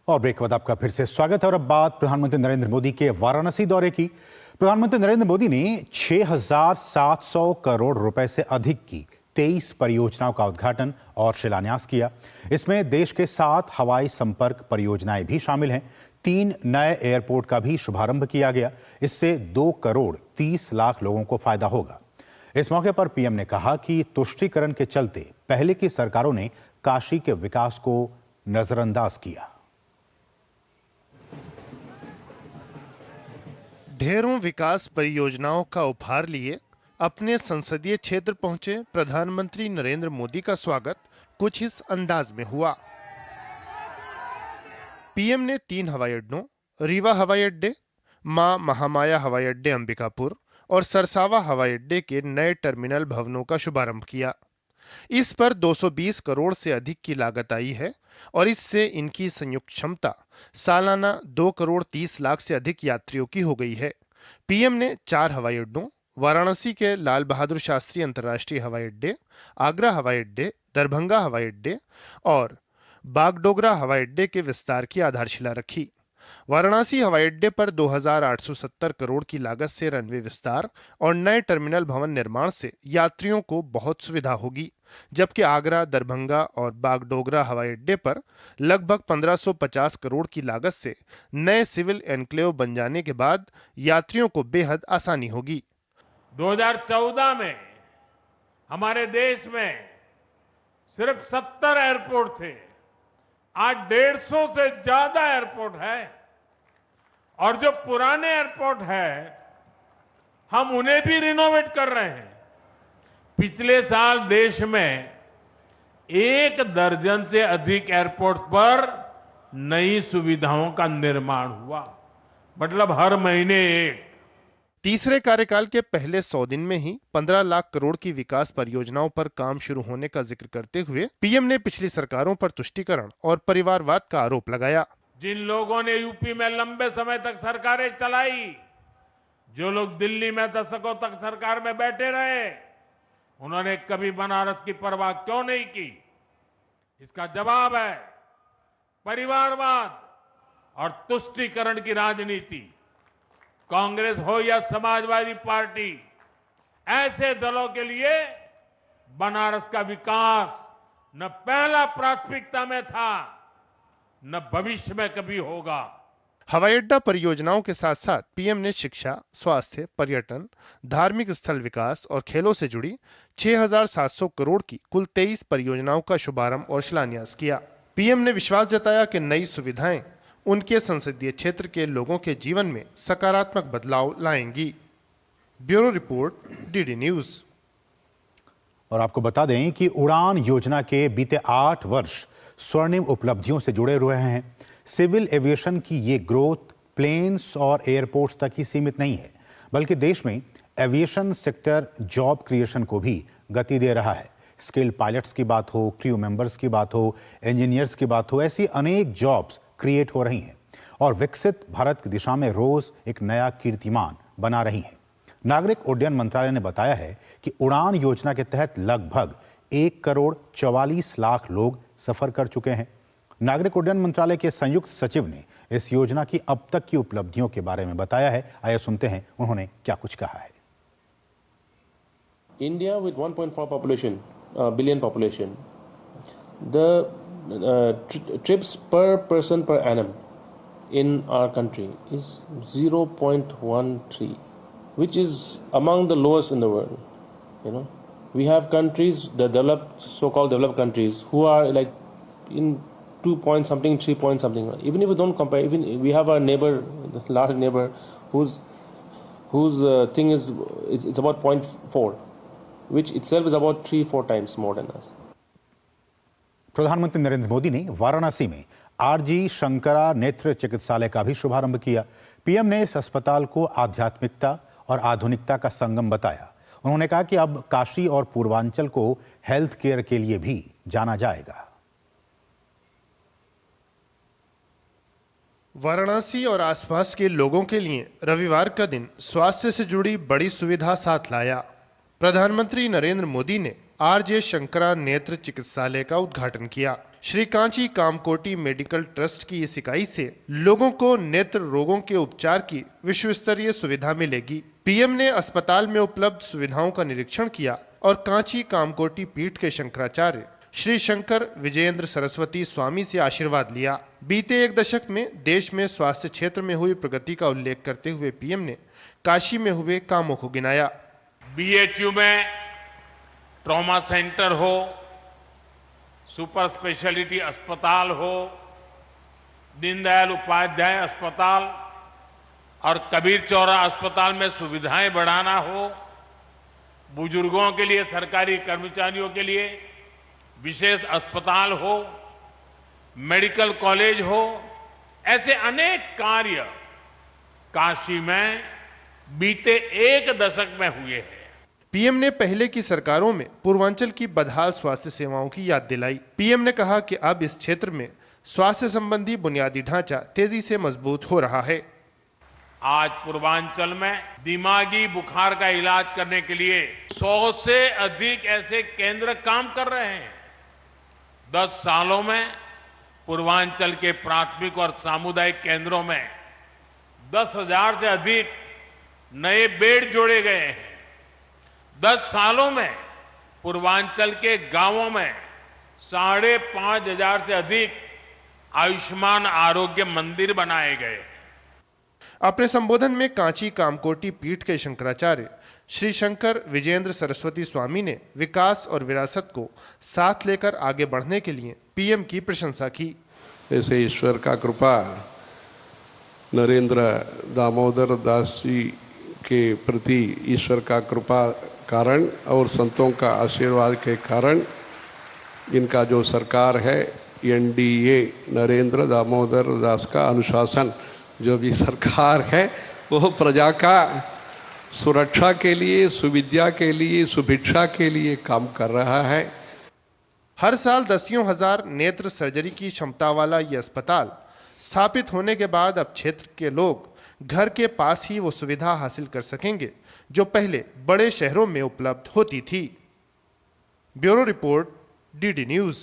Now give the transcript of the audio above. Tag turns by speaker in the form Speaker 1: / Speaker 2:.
Speaker 1: और ब्रेक के बाद आपका फिर से स्वागत है। और अब बात प्रधानमंत्री नरेंद्र मोदी के वाराणसी दौरे की। प्रधानमंत्री नरेंद्र मोदी ने 6,700 करोड़ रुपए से अधिक की 23 परियोजनाओं का उद्घाटन और शिलान्यास किया। इसमें देश के 7 हवाई संपर्क परियोजनाएं भी शामिल हैं। 3 नए एयरपोर्ट का भी शुभारंभ किया गया। इससे 2 करोड़ 30 लाख लोगों को फायदा होगा। इस मौके पर पीएम ने कहा कि तुष्टीकरण के चलते पहले की सरकारों ने काशी के विकास को नजरअंदाज किया।
Speaker 2: ढेरों विकास परियोजनाओं का उपहार लिए अपने संसदीय क्षेत्र पहुंचे प्रधानमंत्री नरेंद्र मोदी का स्वागत कुछ इस अंदाज में हुआ। पीएम ने 3 हवाई अड्डों रीवा हवाई अड्डे, मां महामाया हवाई अड्डे अंबिकापुर और सरसावा हवाई अड्डे के नए टर्मिनल भवनों का शुभारंभ किया। इस पर 220 करोड़ से अधिक की लागत आई है और इससे इनकी संयुक्त क्षमता सालाना 2 करोड़ 30 लाख से अधिक यात्रियों की हो गई है। पीएम ने 4 हवाई अड्डों वाराणसी के लाल बहादुर शास्त्री अंतर्राष्ट्रीय हवाई अड्डे, आगरा हवाई अड्डे, दरभंगा हवाई अड्डे और बागडोगरा हवाई अड्डे के विस्तार की आधारशिला रखी। वाराणसी हवाई अड्डे पर 2,870 करोड़ की लागत से रनवे विस्तार और नए टर्मिनल भवन निर्माण से यात्रियों को बहुत सुविधा होगी, जबकि आगरा, दरभंगा और बागडोगरा हवाई अड्डे पर लगभग 1550 करोड़ की लागत से नए सिविल एन्क्लेव बन जाने के बाद यात्रियों को बेहद आसानी होगी।
Speaker 3: 2014 में हमारे देश में सिर्फ 70 एयरपोर्ट थे। आज 150 से ज्यादा एयरपोर्ट है और जो पुराने एयरपोर्ट है हम उन्हें भी रिनोवेट कर रहे हैं। पिछले साल देश में 1 दर्जन से अधिक एयरपोर्ट पर नई सुविधाओं का निर्माण हुआ, मतलब हर महीने एक।
Speaker 2: तीसरे कार्यकाल के पहले 100 दिन में ही 15 लाख करोड़ की विकास परियोजनाओं पर काम शुरू होने का जिक्र करते हुए पीएम ने पिछली सरकारों पर तुष्टीकरण और परिवारवाद का आरोप लगाया।
Speaker 3: जिन लोगों ने यूपी में लंबे समय तक सरकारें चलाई, जो लोग दिल्ली में दशकों तक सरकार में बैठे रहे, उन्होंने कभी बनारस की परवाह क्यों नहीं की? इसका जवाब है परिवारवाद और तुष्टीकरण की राजनीति। कांग्रेस हो या समाजवादी पार्टी, ऐसे दलों के लिए बनारस का विकास न पहला प्राथमिकता में था, न भविष्य में कभी होगा।
Speaker 2: हवाई अड्डा परियोजनाओं के साथ साथ पीएम ने शिक्षा, स्वास्थ्य, पर्यटन, धार्मिक स्थल विकास और खेलों से जुड़ी 6,700 करोड़ की कुल 23 परियोजनाओं का शुभारंभ और शिलान्यास किया। पीएम ने विश्वास जताया कि नई सुविधाएं उनके संसदीय क्षेत्र के लोगों के जीवन में सकारात्मक बदलाव लाएंगी। Bureau report, DD news.
Speaker 1: और आपको बता दें कि उड़ान योजना के बीते 8 वर्ष स्वर्णिम उपलब्धियों से जुड़े हुए हैं। सिविल एविएशन की ये ग्रोथ प्लेन्स और एयरपोर्ट्स तक ही सीमित नहीं है, बल्कि देश में एविएशन सेक्टर जॉब क्रिएशन को भी गति दे रहा है। स्किल पायलट्स की बात हो, क्रू मेंबर्स की बात हो, इंजीनियर्स की बात हो, ऐसी अनेक जॉब्स क्रिएट हो रही हैं और विकसित भारत की दिशा में रोज एक नया कीर्तिमान बना रही हैं। नागरिक उड्डयन मंत्रालय ने बताया है कि उड़ान योजना के तहत लगभग 1 करोड़ 44 लाख लोग सफर कर चुके हैं। नागरिक उड्डयन मंत्रालय के संयुक्त सचिव ने इस योजना की अब तक की उपलब्धियों के बारे में बताया है। आइए सुनते हैं उन्होंने क्या कुछ कहा है।
Speaker 4: India with 1.4 billion population, the trips per person per annum in our country is 0.13, which is among the lowest in the world. You know, we have countries, the developed, so-called developed countries, who are like in 2 point something, 3 point something. Even if we don't compare, even we have our neighbor, the large neighbor, whose thing is it's about 0.4, which itself is about 3-4 times more than us.
Speaker 1: प्रधानमंत्री नरेंद्र मोदी ने वाराणसी में RG Shankara नेत्र चिकित्सालय का भी शुभारंभ किया। PM ने इस अस्पताल को आध्यात्मिकता और आधुनिकता का संगम बताया। उन्होंने कहा कि अब काशी और पूर्वांचल को हेल्थ केयर के लिए भी जाना जाएगा।
Speaker 2: वाराणसी और आसपास के लोगों के लिए रविवार का दिन स्वास्थ्य से जुड़ी बड़ी सुविधा साथ लाया। प्रधानमंत्री नरेंद्र मोदी ने आरजे शंकरा नेत्र चिकित्सालय का उद्घाटन किया। श्री कांची कामकोटी मेडिकल ट्रस्ट की इस इकाई से लोगों को नेत्र रोगों के उपचार की विश्व स्तरीय सुविधा मिलेगी। पीएम ने अस्पताल में उपलब्ध सुविधाओं का निरीक्षण किया और कांची कामकोटी पीठ के शंकराचार्य श्री शंकर विजयेंद्र सरस्वती स्वामी से आशीर्वाद लिया। बीते एक दशक में देश में स्वास्थ्य क्षेत्र में हुई प्रगति का उल्लेख करते हुए पीएम ने काशी में हुए कामों को गिनाया।
Speaker 3: बीएचयू में ट्रॉमा सेंटर हो, सुपर स्पेशलिटी अस्पताल हो, दीनदयाल उपाध्याय अस्पताल और कबीर चौरा अस्पताल में सुविधाएं बढ़ाना हो, बुजुर्गों के लिए, सरकारी कर्मचारियों के लिए विशेष अस्पताल हो, मेडिकल कॉलेज हो, ऐसे अनेक कार्य काशी में बीते एक दशक में हुए हैं।
Speaker 2: पीएम ने पहले की सरकारों में पूर्वांचल की बदहाल स्वास्थ्य सेवाओं की याद दिलाई। पीएम ने कहा कि अब इस क्षेत्र में स्वास्थ्य संबंधी बुनियादी ढांचा तेजी से मजबूत हो रहा है।
Speaker 3: आज पूर्वांचल में दिमागी बुखार का इलाज करने के लिए 100 से अधिक ऐसे केंद्र काम कर रहे हैं। 10 सालों में पूर्वांचल के प्राथमिक और सामुदायिक केंद्रों में 10,000 से अधिक नए बेड जोड़े गए हैं। 10 सालों में पूर्वांचल के गांवों में 5,500 से अधिक आयुष्मान आरोग्य मंदिर बनाए गए।
Speaker 2: अपने संबोधन में कांची कामकोटी पीठ के शंकराचार्य श्री शंकर विजयेंद्र सरस्वती स्वामी ने विकास और विरासत को साथ लेकर आगे बढ़ने के लिए पीएम की प्रशंसा की।
Speaker 5: ऐसे ईश्वर का कृपा नरेंद्र दामोदर दास जी के प्रति ईश्वर का कृपा कारण और संतों का आशीर्वाद के कारण इनका जो सरकार है एनडीए नरेंद्र दामोदर दास का अनुशासन जो भी सरकार है वो प्रजा का सुरक्षा के लिए, सुविद्या के लिए, सुभिक्षा के लिए काम कर रहा है।
Speaker 2: हर साल 10,000 नेत्र सर्जरी की क्षमता वाला ये अस्पताल स्थापित होने के बाद अब क्षेत्र के लोग घर के पास ही वो सुविधा हासिल कर सकेंगे जो पहले बड़े शहरों में उपलब्ध होती थी। Bureau report, DD news.